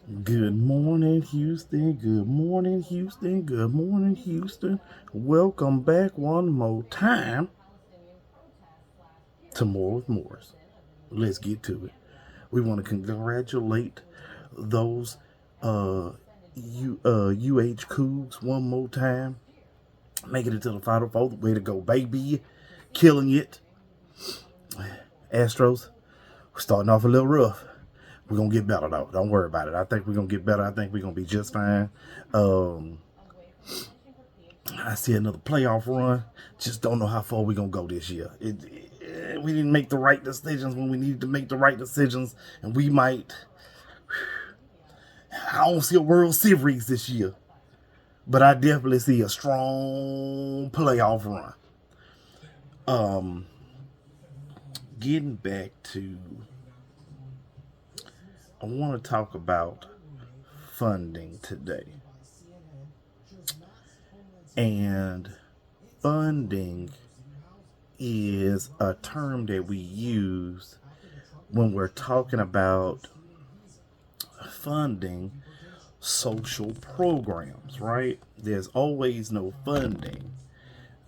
Good morning, Houston. Good morning, Houston. Good morning, Houston. Welcome back one more time to More with Morris. Let's get to it. We want to congratulate those UH Cougs one more time. Making it to the Final Four. Way to go, baby. Killing it. Astros, we're starting off a little rough. We're going to get better, though. Don't worry about it. I think we're going to get better. I think we're going to be just fine. I see another playoff run. Just don't know how far we're going to go this year. We didn't make the right decisions when we needed to make the right decisions. And we might... I don't see a World Series this year. But I definitely see a strong playoff run. Getting back to... I want to talk about funding today. And funding is a term that we use when we're talking about funding social programs, right? There's always no funding.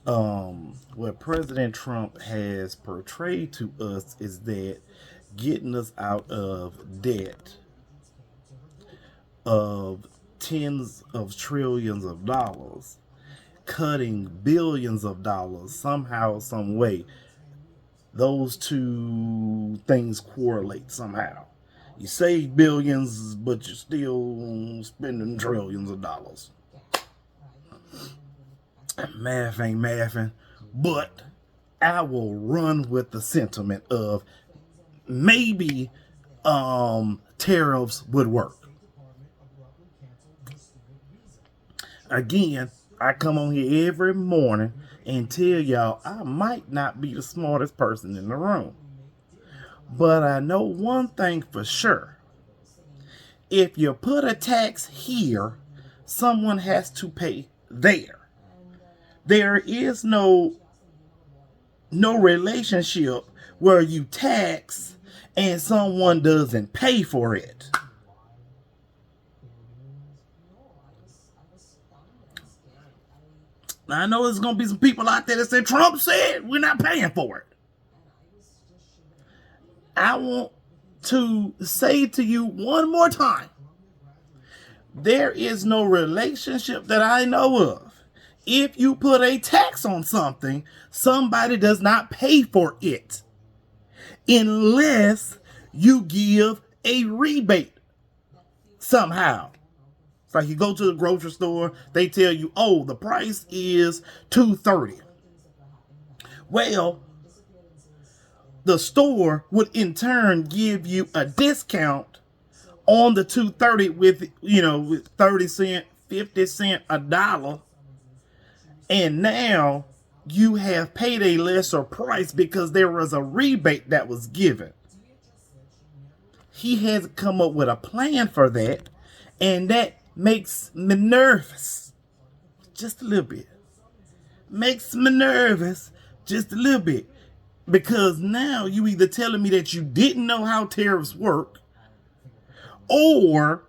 What President Trump has portrayed to us is that getting us out of debt of tens of trillions of dollars, cutting billions of dollars somehow, some way, those two things correlate somehow. You save billions, but you're still spending trillions of dollars. Math ain't mathing, but I will run with the sentiment of maybe tariffs would work. Again, I come on here every morning and tell y'all I might not be the smartest person in the room. But I know one thing for sure. If you put a tax here, someone has to pay there. There is no relationship where you tax and someone doesn't pay for it. Now, I know there's going to be some people out there that say, Trump said we're not paying for it. I want to say to you one more time, there is no relationship that I know of. If you put a tax on something, somebody does not pay for it unless you give a rebate somehow. It's like you go to the grocery store, they tell you, oh, the price is $2.30. Well, the store would in turn give you a discount on the $2.30 with 30 cent, 50 cent, $1. And now you have paid a lesser price because there was a rebate that was given. He hasn't come up with a plan for that, and that makes me nervous. Just a little bit. Makes me nervous just a little bit. Because now you either telling me that you didn't know how tariffs work, or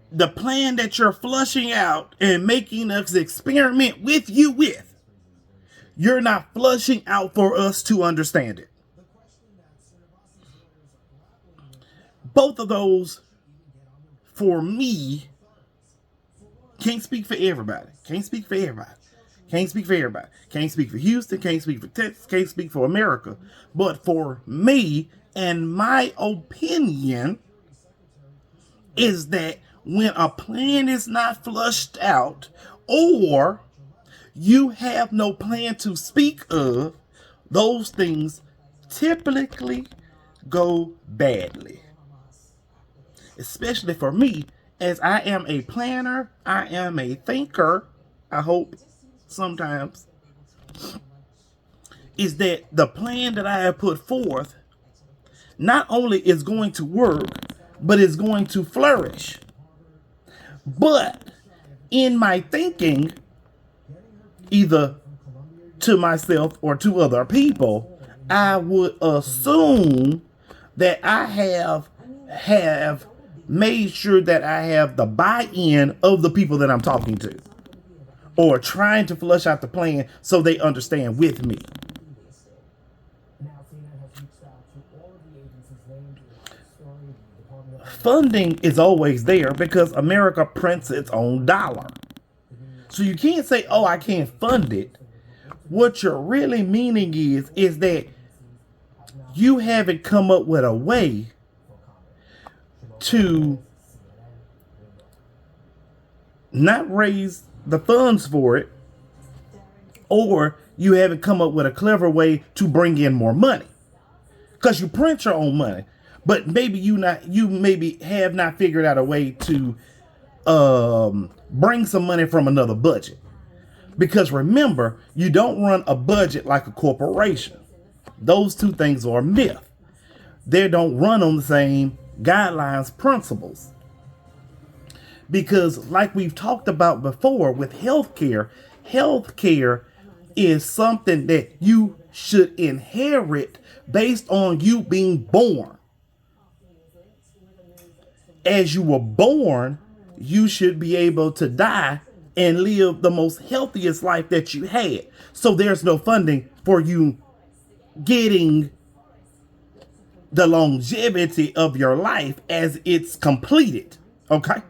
the plan that you're flushing out and making us experiment with, you're not flushing out for us to understand it. Both of those, for me, can't speak for everybody. Can't speak for everybody. Can't speak for everybody. Can't speak for Houston. Can't speak for Texas. Can't speak for America. But for me, and my opinion is that when a plan is not flushed out, or you have no plan to speak of, those things typically go badly. Especially for me, as I am a planner, I am a thinker, I hope sometimes, is that the plan that I have put forth not only is going to work, but is going to flourish. But in my thinking, either to myself or to other people, I would assume that I have have made sure that I have the buy-in of the people that I'm talking to, or trying to flush out the plan so they understand with me. Funding is always there because America prints its own dollar. So you can't say, oh, I can't fund it. What you're really meaning is that you haven't come up with a way to not raise the funds for it, or you haven't come up with a clever way to bring in more money. Because you print your own money, but maybe you maybe have not figured out a way to bring some money from another budget. Because remember, you don't run a budget like a corporation. Those two things are a myth. They don't run on the same guidelines, principles. Because like we've talked about before with healthcare is something that you should inherit based on you being born. As you were born, you should be able to die and live the most healthiest life that you had. So there's no funding for you getting the longevity of your life as it's completed. Okay?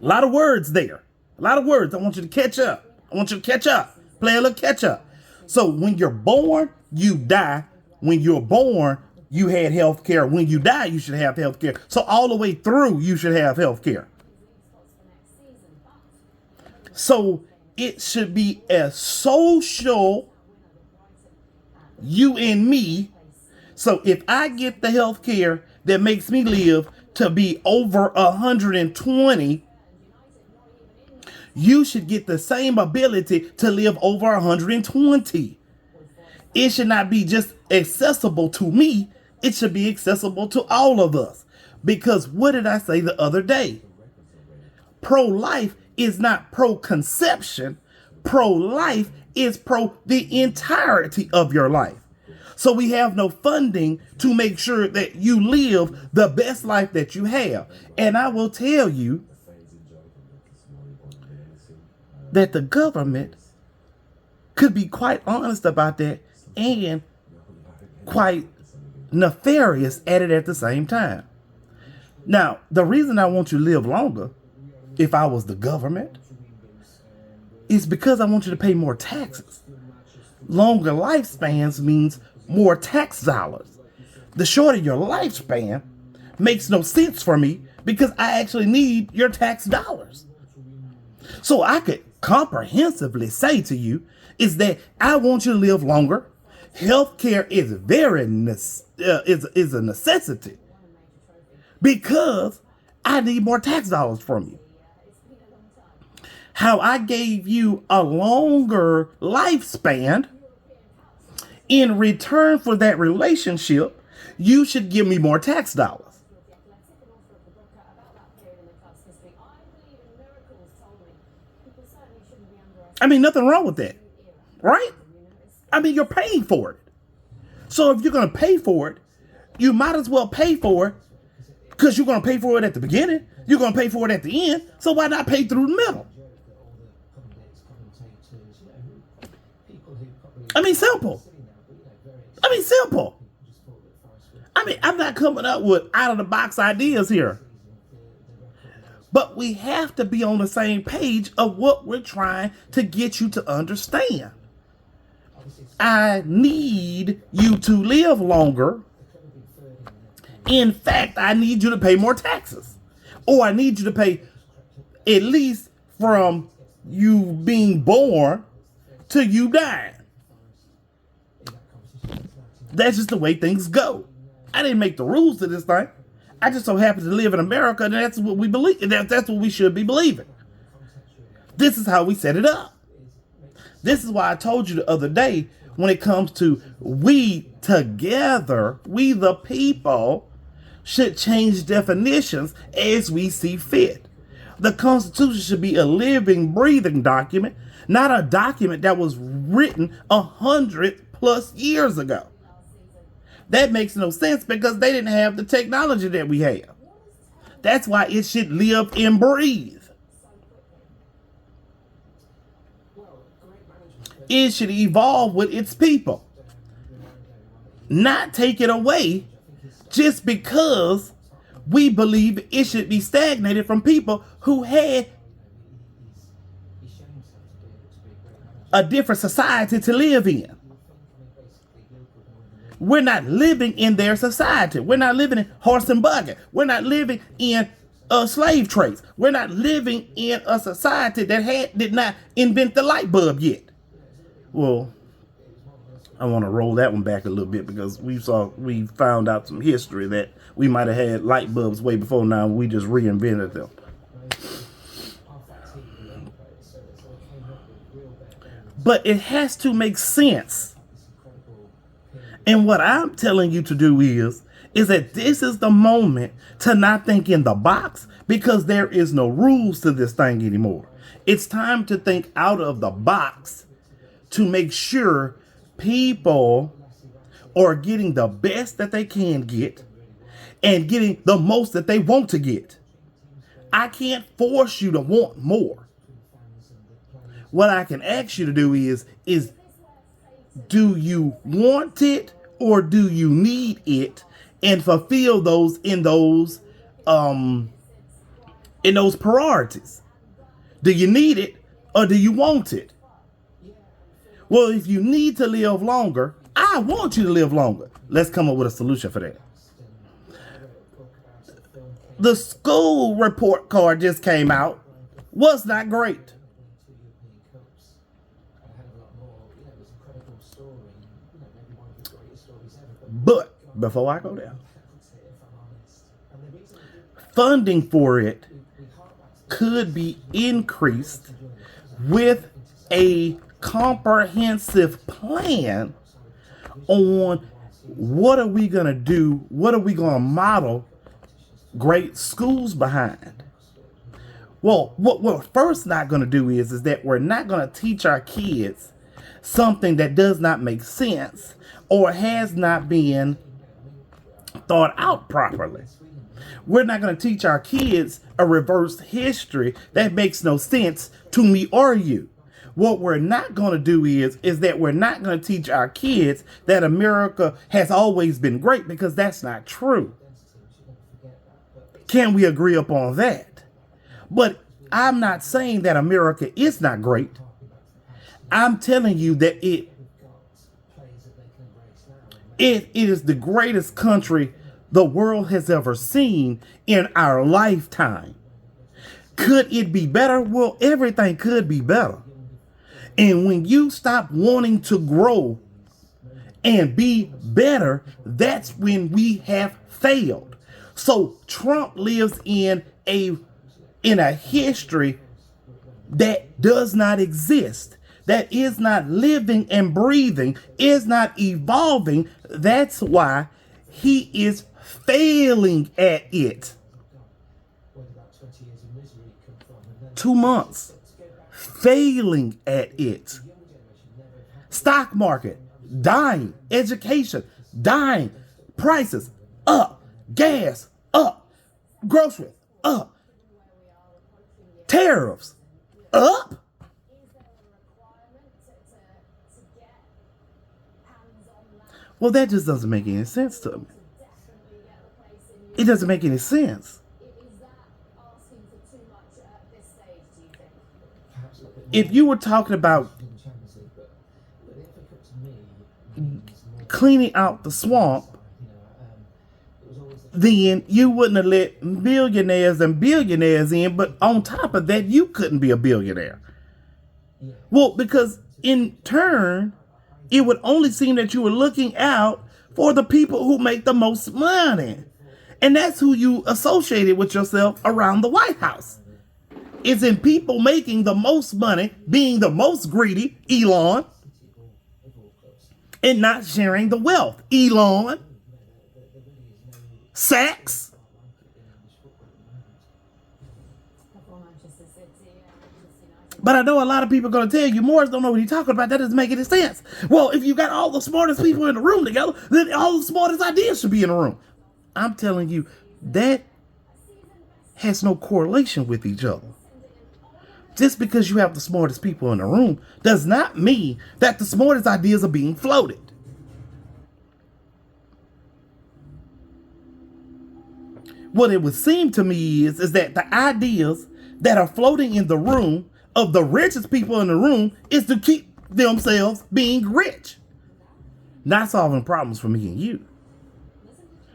A lot of words there. A lot of words. I want you to catch up. Play a little catch up. So when you're born, you die. When you're born, you had health care. When you die, you should have health care. So all the way through, you should have health care. So it should be a social, you and me. So if I get the health care that makes me live to be over 120, you should get the same ability to live over 120. It should not be just accessible to me. It should be accessible to all of us. Because what did I say the other day? Pro-life is not pro-conception. Pro-life is pro the entirety of your life. So we have no funding to make sure that you live the best life that you have. And I will tell you that the government could be quite honest about that and quite nefarious at it at the same time. Now, the reason I want you to live longer, if I was the government, is because I want you to pay more taxes. Longer lifespans means more tax dollars. The shorter your lifespan makes no sense for me because I actually need your tax dollars. So I could comprehensively say to you is that I want you to live longer. Healthcare is is a necessity because I need more tax dollars from you. How I gave you a longer lifespan, in return for that relationship, you should give me more tax dollars. I mean, nothing wrong with that, right? I mean, you're paying for it. So if you're going to pay for it, you might as well pay for it because you're going to pay for it at the beginning. You're going to pay for it at the end. So why not pay through the middle? I mean, simple. I mean, I'm not coming up with out-of-the-box ideas here. But we have to be on the same page of what we're trying to get you to understand. I need you to live longer. In fact, I need you to pay more taxes. Or I need you to pay at least from you being born to you dying. That's just the way things go. I didn't make the rules to this thing. I just so happen to live in America, and that's what we believe. That's what we should be believing. This is how we set it up. This is why I told you the other day, when it comes to we together, we the people, should change definitions as we see fit. The Constitution should be a living, breathing document, not a document that was written 100+ years ago. That makes no sense because they didn't have the technology that we have. That's why it should live and breathe. It should evolve with its people, not take it away just because we believe it should be stagnated from people who had a different society to live in. We're not living in their society. We're not living in horse and buggy. We're not living in slave trades. We're not living in a society that did not invent the light bulb yet. Well, I want to roll that one back a little bit because we found out some history that we might have had light bulbs way before now. We just reinvented them. But it has to make sense. And what I'm telling you to do is that this is the moment to not think in the box because there is no rules to this thing anymore. It's time to think out of the box to make sure people are getting the best that they can get and getting the most that they want to get. I can't force you to want more. What I can ask you to do is do you want it or do you need it, and fulfill those in those priorities? Do you need it or do you want it? Well, if you need to live longer, I want you to live longer. Let's come up with a solution for that. The school report card just came out. Was not great. But before I go there, funding for it could be increased with a comprehensive plan on what are we going to do, what are we going to model great schools behind. Well, what we're first not going to do is that we're not going to teach our kids something that does not make sense or has not been thought out properly. We're not going to teach our kids a reversed history that makes no sense to me or you. What we're not going to do is that we're not going to teach our kids that America has always been great, because that's not true. Can we agree upon that? But I'm not saying that America is not great. I'm telling you that it is the greatest country the world has ever seen in our lifetime. Could it be better? Well, everything could be better. And when you stop wanting to grow and be better, that's when we have failed. So Trump lives in a history that does not exist, that is not living and breathing, is not evolving. That's why he is failing at it. 2 months. Failing at it. Stock market dying. Education dying. Prices up. Gas up. Groceries up. Tariffs up. Well, that just doesn't make any sense to me. It doesn't make any sense. If you were talking about cleaning out the swamp, then you wouldn't have let millionaires and billionaires in, but on top of that, you couldn't be a billionaire. Well, because in turn, it would only seem that you were looking out for the people who make the most money. And that's who you associated with yourself around the White House. It's in people making the most money, being the most greedy, Elon, and not sharing the wealth, Elon, Sachs. But I know a lot of people are going to tell you, Morris don't know what he's talking about. That doesn't make any sense. Well, if you got all the smartest people in the room together, then all the smartest ideas should be in the room. I'm telling you, that has no correlation with each other. Just because you have the smartest people in the room does not mean that the smartest ideas are being floated. What it would seem to me is that the ideas that are floating in the room of the richest people in the room is to keep themselves being rich, not solving problems for me and you.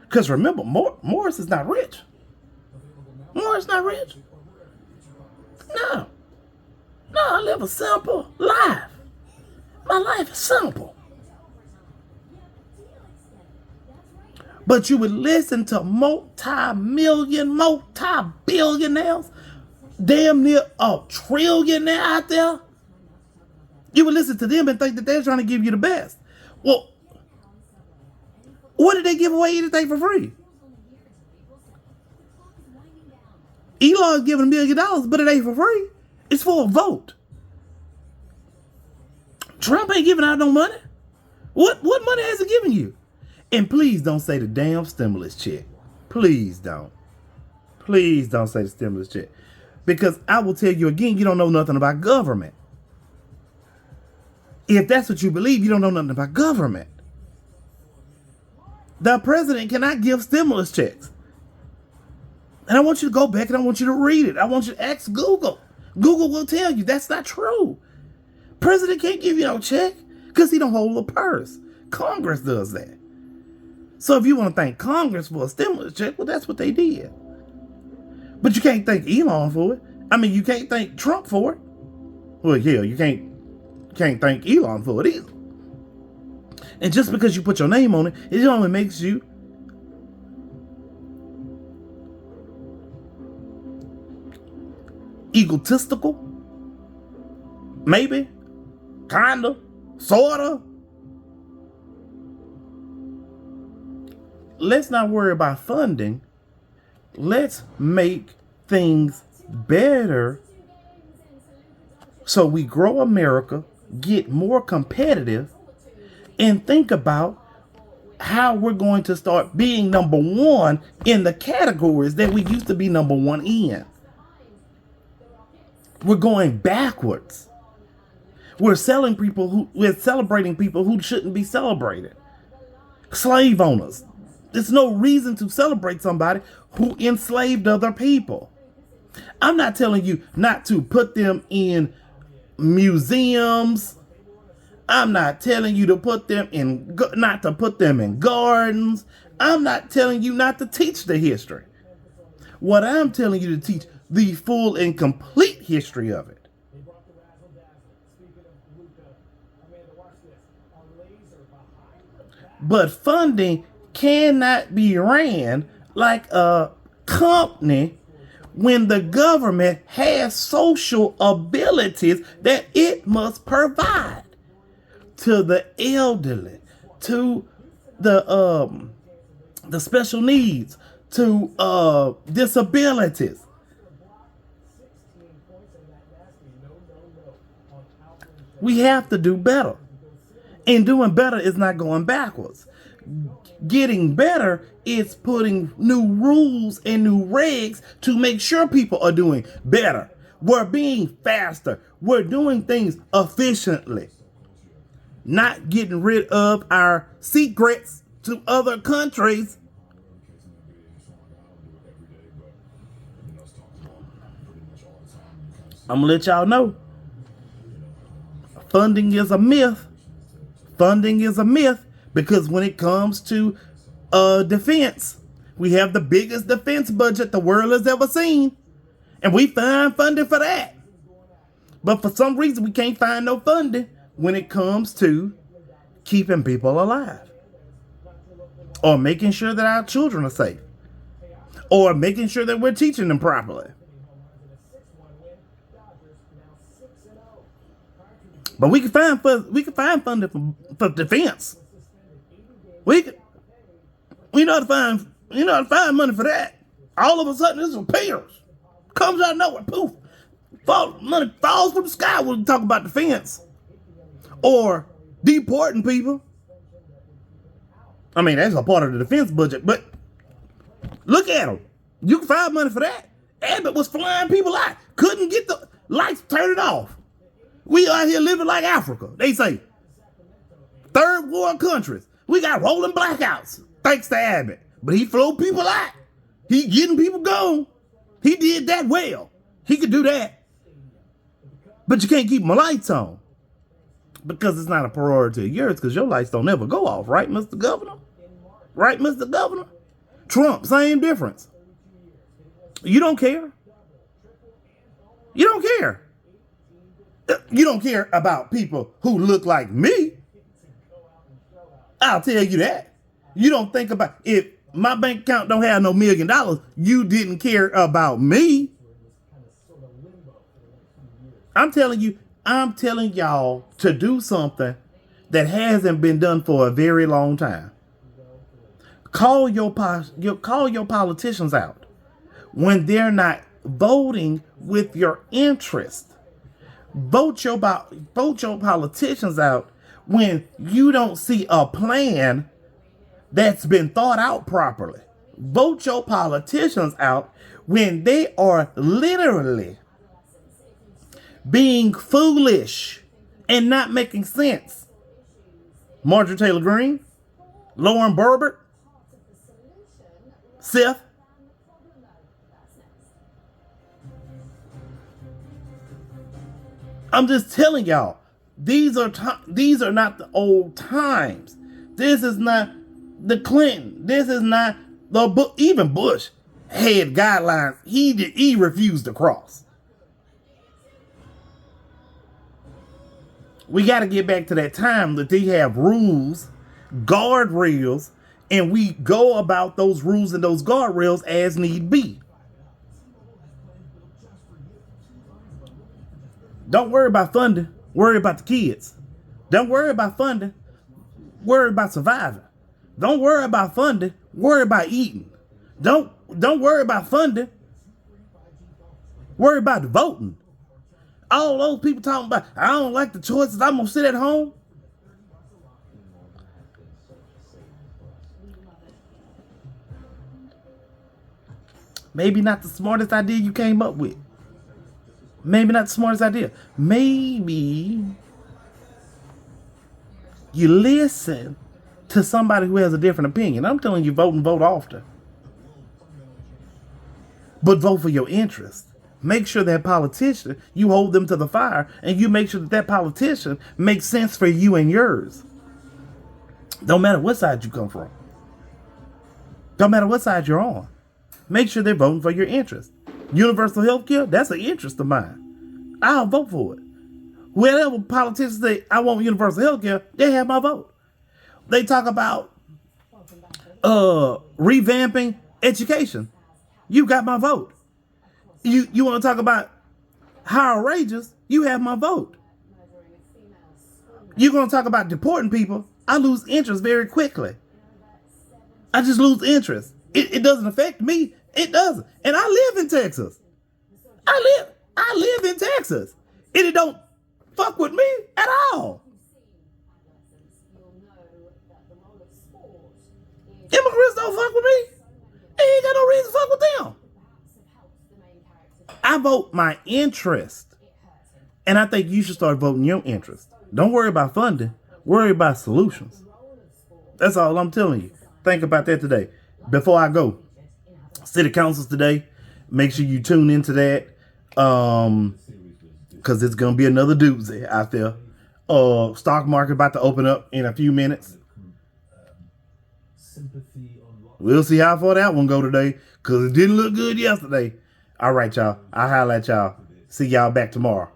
Because remember, Morris is not rich. Morris not rich. No, I live a simple life. My life is simple. But you would listen to multi-billionaires, damn near a trillionaire out there. You would listen to them and think that they're trying to give you the best. Well, what did they give away anything for free? Elon's giving $1 million, but it ain't for free. It's for a vote. Trump ain't giving out no money. What money has he given you? And please don't say the damn stimulus check. Please don't. Please don't say the stimulus check. Because I will tell you again, you don't know nothing about government. If that's what you believe, you don't know nothing about government. The president cannot give stimulus checks. And I want you to go back and I want you to read it. I want you to ask Google. Google will tell you that's not true. President can't give you no check because he don't hold a purse. Congress does that. So if you want to thank Congress for a stimulus check, well, that's what they did. But you can't thank Elon for it. I mean, you can't thank Trump for it. Well, yeah, you can't thank Elon for it either. And just because you put your name on it, it only makes you egotistical. Maybe. Kinda. Sorta. Let's not worry about funding. Let's make things better so we grow America, get more competitive, and think about how we're going to start being number one in the categories that we used to be number one in. We're going backwards. We're celebrating people who shouldn't be celebrated. Slave owners. There's no reason to celebrate somebody who enslaved other people. I'm not telling you not to put them in museums. I'm not telling you to not to put them in gardens. I'm not telling you not to teach the history. What I'm telling you to teach the full and complete history of it. But funding cannot be ran like a company when the government has social abilities that it must provide to the elderly, to the special needs, to disabilities. We have to do better. And doing better is not going backwards. Getting better is putting new rules and new regs to make sure people are doing better. We're being faster. We're doing things efficiently. Not getting rid of our secrets to other countries. I'm going to let y'all know. Funding is a myth. Funding is a myth because when it comes to defense, we have the biggest defense budget the world has ever seen. And we find funding for that. But for some reason, we can't find no funding when it comes to keeping people alive. Or making sure that our children are safe. Or making sure that we're teaching them properly. But we can find funding for defense. We know how to find money for that. All of a sudden, this appears. Comes out of nowhere. Poof. Money falls from the sky when we talk about defense or deporting people. I mean, that's a part of the defense budget, but look at them. You can find money for that. Abbott was flying people out. Couldn't get the lights turned off. We out here living like Africa. They say third world countries. We got rolling blackouts thanks to Abbott. But he flew people out. He getting people gone. He did that well. He could do that. But you can't keep my lights on. Because it's not a priority of yours, because your lights don't ever go off, right, Mr. Governor? Right, Mr. Governor? Trump, same difference. You don't care. You don't care. You don't care about people who look like me. I'll tell you that. You don't think about, if my bank account don't have no $1 million, you didn't care about me. I'm telling y'all to do something that hasn't been done for a very long time. Call your politicians out when they're not voting with your interest. Vote your politicians out when you don't see a plan that's been thought out properly. Vote your politicians out when they are literally being foolish and not making sense. Marjorie Taylor Greene, Lauren Boebert, Seth. I'm just telling y'all, these are not the old times. This is not the Clinton. This is not the even Bush had guidelines he refused to cross. We got to get back to that time that they have rules, guardrails, and we go about those rules and those guardrails as need be. Don't worry about funding. Worry about the kids. Don't worry about funding. Worry about surviving. Don't worry about funding. Worry about eating. Don't worry about funding. Worry about the voting. All those people talking about, I don't like the choices, I'm going to sit at home. Maybe not the smartest idea you came up with. Maybe not the smartest idea. Maybe you listen to somebody who has a different opinion. I'm telling you, vote and vote often. But vote for your interest. Make sure that politician, you hold them to the fire, and you make sure that politician makes sense for you and yours. Don't matter what side you come from. Don't matter what side you're on. Make sure they're voting for your interest. Universal health care, that's an interest of mine. I'll vote for it. Whenever politicians say, I want universal health care, they have my vote. They talk about revamping education. You got my vote. You want to talk about higher wages? You have my vote. You're going to talk about deporting people? I lose interest very quickly. I just lose interest. It doesn't affect me. It doesn't. And I live in Texas. I live in Texas. And it don't fuck with me at all. Immigrants don't fuck with me. Ain't got no reason to fuck with them. I vote my interest. And I think you should start voting your interest. Don't worry about funding. Worry about solutions. That's all I'm telling you. Think about that today. Before I go, city councils today, make sure you tune into that. Because it's going to be another doozy out there. Stock market about to open up in a few minutes. We'll see how far that one go today. Because it didn't look good yesterday. All right, y'all. I'll holler at y'all. See y'all back tomorrow.